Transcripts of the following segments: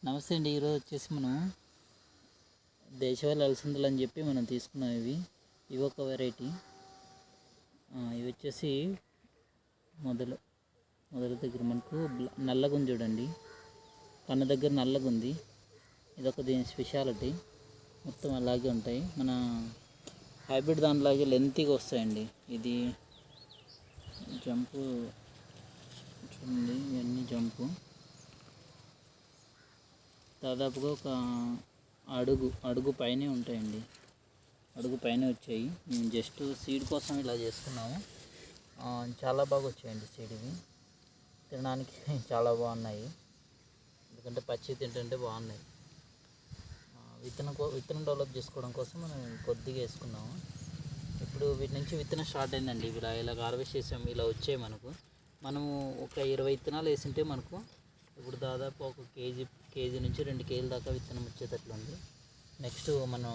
నమస్తే అండి. ఈరోజు వచ్చేసి మనం దేశవాళీ అలసందలు అని చెప్పి మనం తీసుకున్నాం. ఇవి ఒక వెరైటీ. ఇవి వచ్చేసి మొదలు దగ్గర మనకు నల్లగుంది చూడండి, కన్ను దగ్గర నల్లగుంది. ఇదొక దీని స్పెషాలిటీ. మొత్తం అలాగే ఉంటాయి. మన హైబ్రిడ్ దానిలాగే లెంతీగా వస్తాయండి. ఇది జంపు చూడండి, ఇవన్నీ జంపు దాదాపుగా ఒక అడుగు పైనే ఉంటాయండి. అడుగు పైన వచ్చాయి. మేము జస్ట్ సీడ్ కోసం ఇలా చేసుకున్నాము. చాలా బాగా వచ్చాయండి సీడ్. ఇవి తినడానికి చాలా బాగున్నాయి, ఎందుకంటే పచ్చి తింటుంటే బాగున్నాయి. విత్తనం డెవలప్ చేసుకోవడం కోసం మనం కొద్దిగా వేసుకున్నాము. ఇప్పుడు వీటి నుంచి విత్తనం స్టార్ట్ అయిందండి. ఇలా హార్వెస్ట్ చేసాము, ఇలా వచ్చాయి మనకు. మనము ఒక 20 విత్తనాలు వేసింటే మనకు ఇప్పుడు దాదాపు ఒక కేజీ నుంచి 2 కేజీల దాకా విత్తనం వచ్చేటట్లు ఉంది. నెక్స్ట్ మనం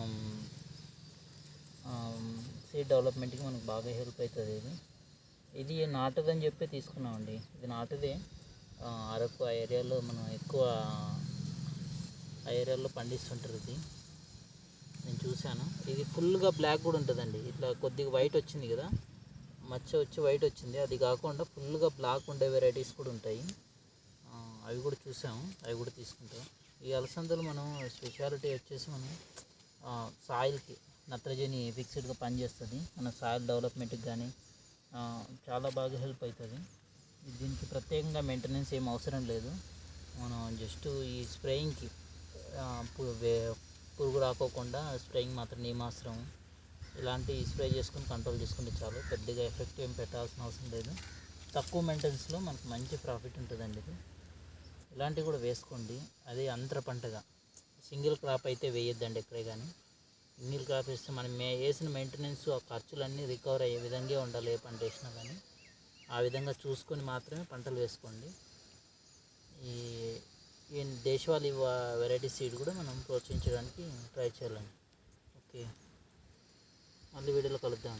సీడ్ డెవలప్మెంట్కి మనకు బాగా హెల్ప్ అవుతుంది. ఇది నాటుదని చెప్పి తీసుకున్నామండి. ఇది నాటుదే. అరకు ఆ ఏరియాలో మనం ఎక్కువ ఆ ఏరియాలో పండిస్తుంటారు. ఇది నేను చూశాను. ఇది ఫుల్గా బ్లాక్ కూడా ఉంటుందండి. ఇట్లా కొద్దిగా వైట్ వచ్చింది కదా, మచ్చ వచ్చి వైట్ వచ్చింది. అది కాకుండా ఫుల్గా బ్లాక్ ఉండే వెరైటీస్ కూడా ఉంటాయి. అవి కూడా చూసాము, అవి కూడా తీసుకుంటాం. ఈ అలసందలు మనం స్పెషాలిటీ వచ్చేసి మనం సాయిల్కి నత్రజని ఫిక్స్డ్గా పనిచేస్తుంది. మన సాయిల్ డెవలప్మెంట్కి కానీ చాలా బాగా హెల్ప్ అవుతుంది. దీనికి ప్రత్యేకంగా మెయింటెనెన్స్ ఏం అవసరం లేదు. మనం జస్ట్ ఈ స్ప్రేయింగ్కి పురుగు రాకోకుండా స్ప్రేయింగ్ మాత్రం నీమాస్త్రం ఇలాంటి స్ప్రే చేసుకుని కంట్రోల్ చేసుకుంటే చాలు. పెద్దగా ఎఫెక్ట్ ఏం పెట్టాల్సిన అవసరం లేదు. తక్కువ మెయింటెనెన్స్లో మనకు మంచి ప్రాఫిట్ ఉంటుందండి. ఇది ఇలాంటివి కూడా వేసుకోండి. అదే అంతర పంటగా సింగిల్ క్రాప్ అయితే వేయొద్దండి ఎక్కడే. కానీ సింగిల్ క్రాప్ వేస్తే మనం వేసిన మెయింటెనెన్స్ ఆ ఖర్చులన్నీ రికవర్ అయ్యే విధంగా ఉండాలి. ఏ పంట వేసినా కానీ ఆ విధంగా చూసుకొని మాత్రమే పంటలు వేసుకోండి. ఈ దేశవాళీ వెరైటీ సీడ్ కూడా మనం ప్రోత్సహించడానికి ట్రై చేయాలండి. ఓకే, మళ్ళీ వీడియోలో కలుద్దాం.